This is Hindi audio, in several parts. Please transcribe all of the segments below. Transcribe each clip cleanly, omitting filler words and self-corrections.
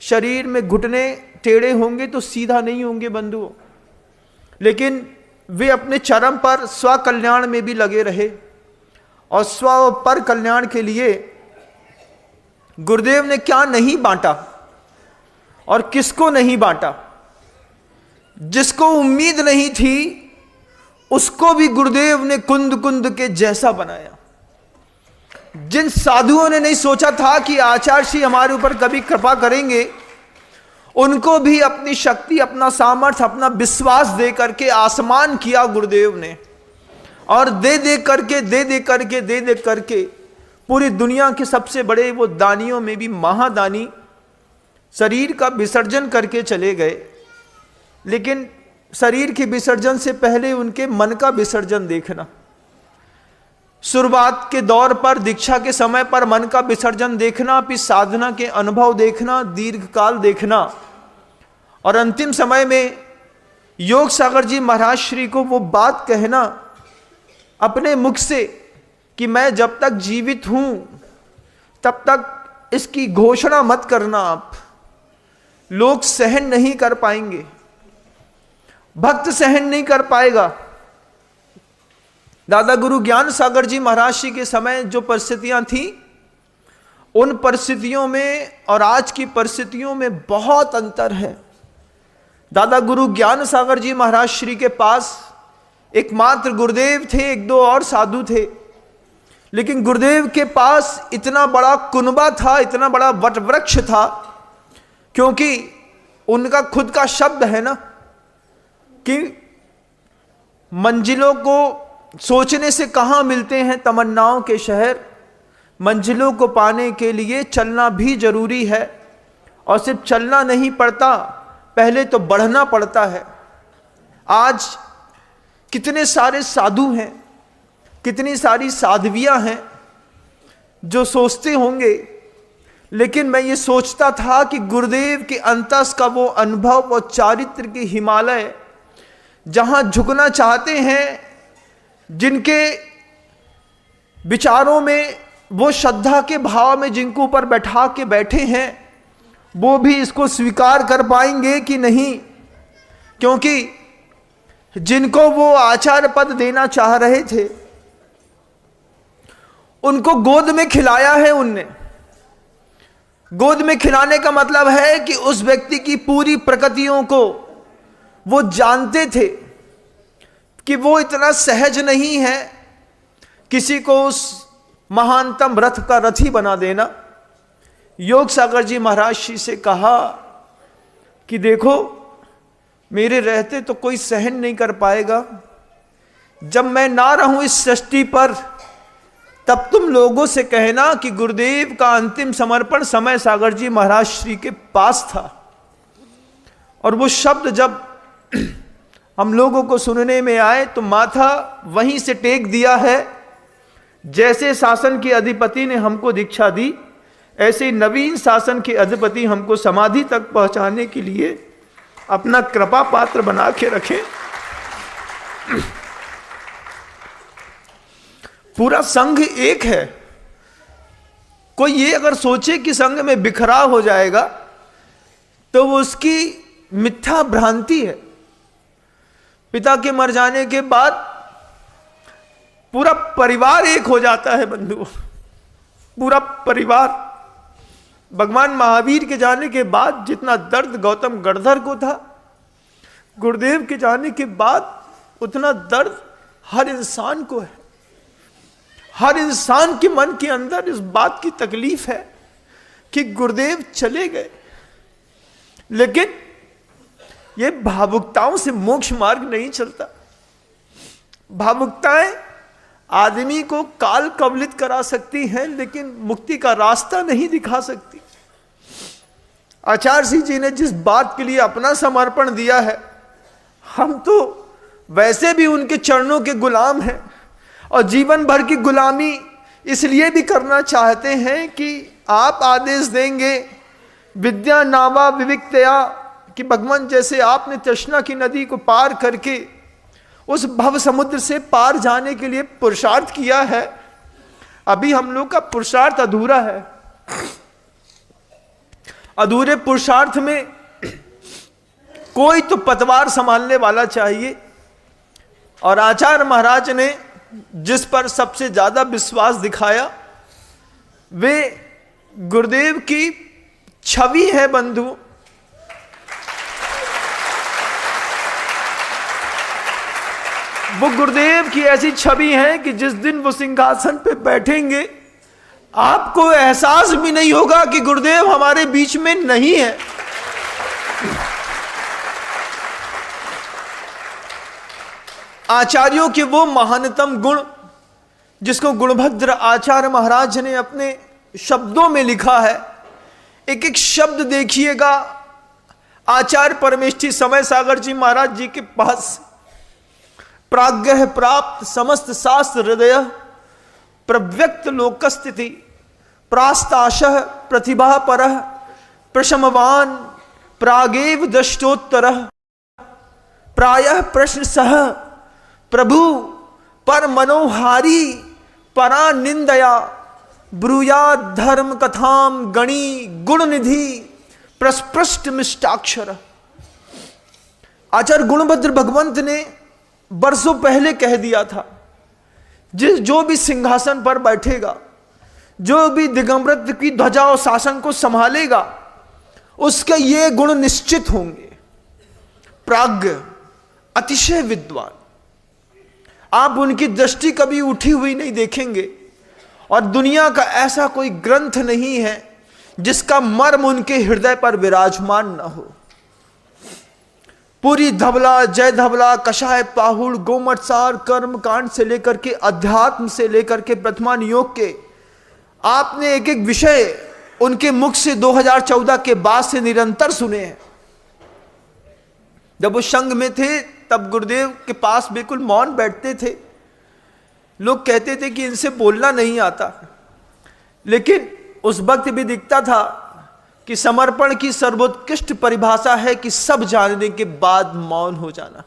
शरीर में घुटने टेढ़े होंगे तो सीधा नहीं होंगे बंधुओं, लेकिन वे अपने चरम पर स्व कल्याण में भी लगे रहे और स्व और पर कल्याण के लिए गुरुदेव ने क्या नहीं बांटा और किसको नहीं बांटा। जिसको उम्मीद नहीं थी उसको भी गुरुदेव ने कुंद कुंद के जैसा बनाया। जिन साधुओं ने नहीं सोचा था कि आचार्य श्री हमारे ऊपर कभी कृपा करेंगे, उनको भी अपनी शक्ति, अपना सामर्थ्य, अपना विश्वास दे करके आसमान किया गुरुदेव ने। और दे दे करके पूरी दुनिया के सबसे बड़े वो दानियों में भी महादानी शरीर का विसर्जन करके चले गए। लेकिन शरीर के विसर्जन से पहले उनके मन का विसर्जन देखना। शुरुआत के दौर पर, दीक्षा के समय पर मन का विसर्जन देखना, फिर साधना के अनुभव देखना, दीर्घ काल देखना, और अंतिम समय में योग सागर जी महाराज श्री को वो बात कहना अपने मुख से कि मैं जब तक जीवित हूं तब तक इसकी घोषणा मत करना, आप लोग सहन नहीं कर पाएंगे, भक्त सहन नहीं कर पाएगा। दादा गुरु ज्ञान सागर जी महाराज जी के समय जो परिस्थितियां थी, उन परिस्थितियों में और आज की परिस्थितियों में बहुत अंतर है। दादा गुरु ज्ञान सागर जी महाराज श्री के पास एकमात्र गुरुदेव थे, एक दो और साधु थे, लेकिन गुरुदेव के पास इतना बड़ा कुनबा था, इतना बड़ा वटवृक्ष था, क्योंकि उनका खुद का शब्द है ना कि मंजिलों को सोचने से कहां मिलते हैं तमन्नाओं के शहर, मंजिलों को पाने के लिए चलना भी जरूरी है, और सिर्फ चलना नहीं पड़ता, पहले तो बढ़ना पड़ता है। आज कितने सारे साधु हैं, कितनी सारी साध्वियां हैं जो सोचते होंगे, लेकिन मैं ये सोचता था कि गुरुदेव के अंतस का वो अनुभव और चारित्र के हिमालय जहां झुकना चाहते हैं, जिनके विचारों में वो श्रद्धा के भाव में जिनको ऊपर बैठा के बैठे हैं, वो भी इसको स्वीकार कर पाएंगे कि नहीं। क्योंकि जिनको वो आचार्य पद देना चाह रहे थे, उनको गोद में खिलाया है उनने। गोद में खिलाने का मतलब है कि उस व्यक्ति की पूरी प्रकृतियों को वो जानते थे कि वो इतना सहज नहीं है किसी को उस महानतम रथ का रथी बना देना। योग सागर जी महाराज जी से कहा कि देखो, मेरे रहते तो कोई सहन नहीं कर पाएगा, जब मैं ना रहूं इस सृष्टि पर तब तुम लोगों से कहना कि गुरुदेव का अंतिम समर्पण समय सागर जी महाराज श्री के पास था। और वो शब्द जब हम लोगों को सुनने में आए तो माथा वहीं से टेक दिया है। जैसे शासन के अधिपति ने हमको दीक्षा दी, ऐसे नवीन शासन के अधिपति हमको समाधि तक पहुंचाने के लिए अपना कृपा पात्र बना के रखें। पूरा संघ एक है। कोई ये अगर सोचे कि संघ में बिखराव हो जाएगा तो वो उसकी मिथ्या भ्रांति है। पिता के मर जाने के बाद पूरा परिवार एक हो जाता है बंधुओं, पूरा परिवार। भगवान महावीर के जाने के बाद जितना दर्द गौतम गणधर को था, गुरुदेव के जाने के बाद उतना दर्द हर इंसान को है। हर इंसान के मन के अंदर इस बात की तकलीफ है कि गुरुदेव चले गए। लेकिन ये भावुकताओं से मोक्ष मार्ग नहीं चलता। भावुकताएं आदमी को काल कवलित करा सकती हैं, लेकिन मुक्ति का रास्ता नहीं दिखा सकती। आचार्य जी ने जिस बात के लिए अपना समर्पण दिया है, हम तो वैसे भी उनके चरणों के गुलाम हैं, और जीवन भर की गुलामी इसलिए भी करना चाहते हैं कि आप आदेश देंगे विद्या नावा विविक्तया, कि भगवान जैसे आपने तृष्णा की नदी को पार करके उस भव समुद्र से पार जाने के लिए पुरुषार्थ किया है, अभी हम लोग का पुरुषार्थ अधूरा है। अधूरे पुरुषार्थ में कोई तो पतवार संभालने वाला चाहिए। और आचार्य महाराज ने जिस पर सबसे ज्यादा विश्वास दिखाया वे गुरुदेव की छवि है बंधु। वो गुरुदेव की ऐसी छवि है कि जिस दिन वो सिंहासन पे बैठेंगे आपको एहसास भी नहीं होगा कि गुरुदेव हमारे बीच में नहीं है। आचार्यों के वो महानतम गुण जिसको गुणभद्र आचार्य महाराज ने अपने शब्दों में लिखा है। एक एक शब्द देखिएगा। आचार्य परमेष्ठी समय सागर जी महाराज जी के पास प्राज्ञ प्राप्त समस्त शास्त्र हृदय प्रव्यक्त लोकस्थिति प्रास्ताशः प्रतिभा परः प्रशमवान प्रागेव दष्टोत्तरः प्रायः प्रश्न सह प्रभु पर मनोहारी परा निंदया ब्रूयाद धर्म कथाम गणी गुण निधि प्रस्पृष्ट मिष्टाक्षर। आचार्य गुणभद्र भगवंत ने वर्षों पहले कह दिया था जो भी सिंहासन पर बैठेगा, जो भी दिगंबरत्व की ध्वजा और शासन को संभालेगा, उसके ये गुण निश्चित होंगे। प्राज्ञ, अतिशय विद्वान, आप उनकी दृष्टि कभी उठी हुई नहीं देखेंगे। और दुनिया का ऐसा कोई ग्रंथ नहीं है जिसका मर्म उनके हृदय पर विराजमान न हो। पूरी धबला, जय धबला, कषाय पाहुड़, गोमटसार, कर्म कांड से लेकर के अध्यात्म से लेकर के प्रथमान योग के आपने एक एक विषय उनके मुख से 2014 के बाद से निरंतर सुने हैं। जब वो संघ में थे तब गुरुदेव के पास बिल्कुल मौन बैठते थे। लोग कहते थे कि इनसे बोलना नहीं आता, लेकिन उस वक्त भी दिखता था कि समर्पण की सर्वोत्कृष्ट परिभाषा है कि सब जानने के बाद मौन हो जाना।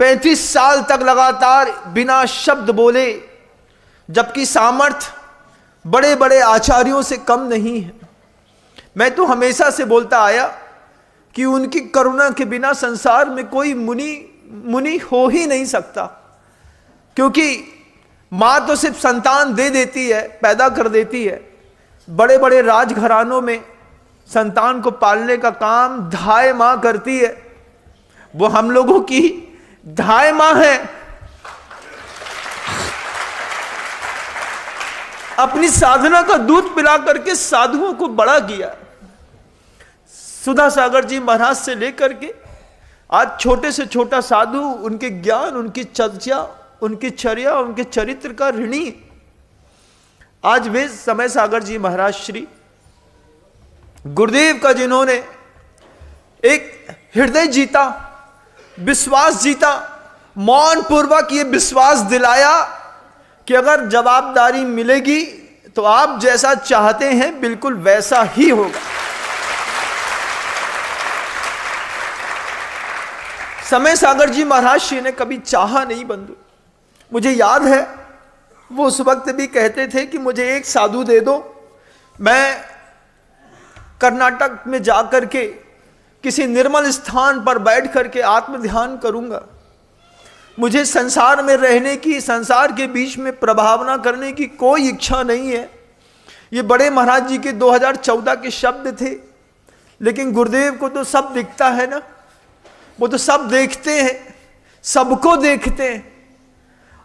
35 साल तक लगातार बिना शब्द बोले, जबकि सामर्थ्य बड़े बड़े आचार्यों से कम नहीं है। मैं तो हमेशा से बोलता आया कि उनकी करुणा के बिना संसार में कोई मुनि हो ही नहीं सकता। क्योंकि मां तो सिर्फ संतान दे देती है, पैदा कर देती है। बड़े बड़े राजघरानों में संतान को पालने का काम धाय मां करती है। वो हम लोगों की धाय मां है। अपनी साधना का दूध पिला करके साधुओं को बड़ा किया। सुधा सागर जी महाराज से लेकर के आज छोटे से छोटा साधु उनके ज्ञान, उनकी चर्चा, उनकी चर्या, उनके चरित्र का ऋणी। आज वे समय सागर जी महाराज श्री गुरुदेव का जिन्होंने एक हृदय जीता, विश्वास जीता, मौन पूर्वक ये विश्वास दिलाया कि अगर जवाबदारी मिलेगी तो आप जैसा चाहते हैं बिल्कुल वैसा ही होगा। समय सागर जी महाराज श्री ने कभी चाहा नहीं बंधु। मुझे याद है वो उस वक्त भी कहते थे कि मुझे एक साधु दे दो, मैं कर्नाटक में जाकर के किसी निर्मल स्थान पर बैठ करके आत्म ध्यान करूंगा। मुझे संसार में रहने की, संसार के बीच में प्रभावना करने की कोई इच्छा नहीं है। ये बड़े महाराज जी के 2014 के शब्द थे। लेकिन गुरुदेव को तो सब दिखता है ना, वो तो सब देखते हैं, सबको देखते हैं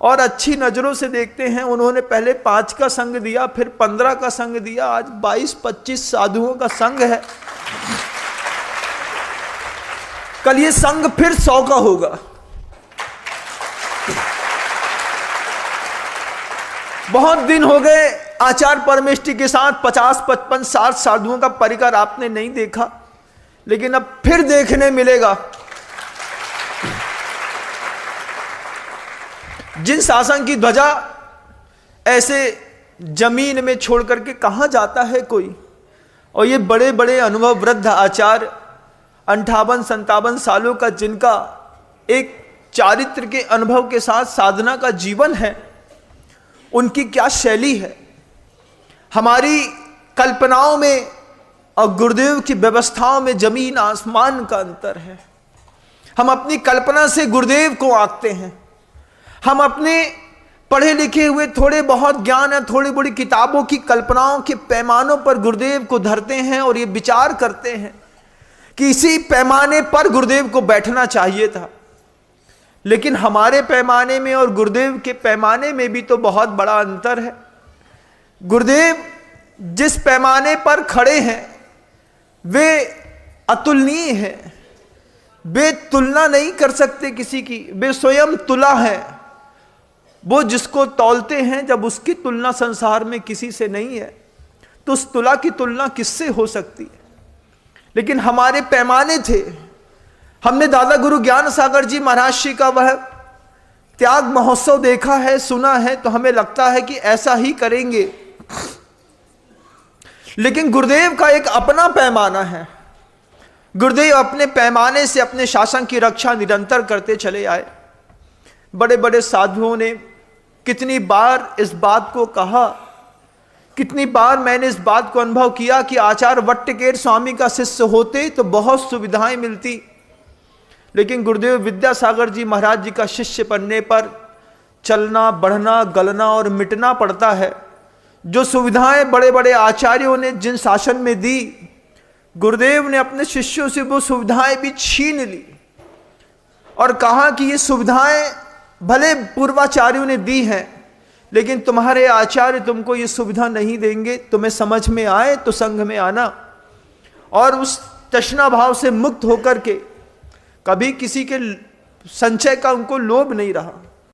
और अच्छी नजरों से देखते हैं। उन्होंने पहले 5 का संग दिया, फिर 15 का संग दिया, आज 22-25 साधुओं का संग है। कल ये संग फिर 100 का होगा। बहुत दिन हो गए आचार्य परमेष्ठी के साथ 50, 55, 60 साधुओं का परिकर आपने नहीं देखा, लेकिन अब फिर देखने मिलेगा। जिन शासन की ध्वजा ऐसे जमीन में छोड़ करके कहां जाता है कोई, और ये बड़े बड़े अनुभव वृद्ध आचार्य 58-57 सालों का, जिनका एक चारित्र के अनुभव के साथ साधना का जीवन है, उनकी क्या शैली है। हमारी कल्पनाओं में और गुरुदेव की व्यवस्थाओं में जमीन आसमान का अंतर है। हम अपनी कल्पना से गुरुदेव को आंकते हैं, हम अपने पढ़े लिखे हुए थोड़े बहुत ज्ञान है, थोड़ी बड़ी किताबों की कल्पनाओं के पैमानों पर गुरुदेव को धरते हैं और ये विचार करते हैं कि इसी पैमाने पर गुरुदेव को बैठना चाहिए था। लेकिन हमारे पैमाने में और गुरुदेव के पैमाने में भी तो बहुत बड़ा अंतर है। गुरुदेव जिस पैमाने पर खड़े हैं वे अतुलनीय हैं, वे तुलना नहीं कर सकते किसी की, वे स्वयं तुला है। वो जिसको तौलते हैं, जब उसकी तुलना संसार में किसी से नहीं है तो उस तुला की तुलना किससे हो सकती है। लेकिन हमारे पैमाने थे। हमने दादा गुरु ज्ञान सागर जी महाराज श्री का वह त्याग महोत्सव देखा है, सुना है, तो हमें लगता है कि ऐसा ही करेंगे। लेकिन गुरुदेव का एक अपना पैमाना है। गुरुदेव अपने पैमाने से अपने शासन की रक्षा निरंतर करते चले आए। बड़े बड़े साधुओं ने कितनी बार इस बात को कहा, कितनी बार मैंने इस बात को अनुभव किया कि आचार्य वट्टकेर स्वामी का शिष्य होते तो बहुत सुविधाएं मिलती, लेकिन गुरुदेव विद्यासागर जी महाराज जी का शिष्य बनने पर चलना, बढ़ना, गलना और मिटना पड़ता है। जो सुविधाएं बड़े बड़े आचार्यों ने जिन शासन में दी, गुरुदेव ने अपने शिष्यों से वो सुविधाएं भी छीन ली और कहा कि ये सुविधाएं भले पूर्वाचार्यों ने दी हैं, लेकिन तुम्हारे आचार्य तुमको ये सुविधा नहीं देंगे। तुम्हें समझ में आए तो संघ में आना। और उस तृष्णा भाव से मुक्त होकर के कभी किसी के संचय का उनको लोभ नहीं रहा।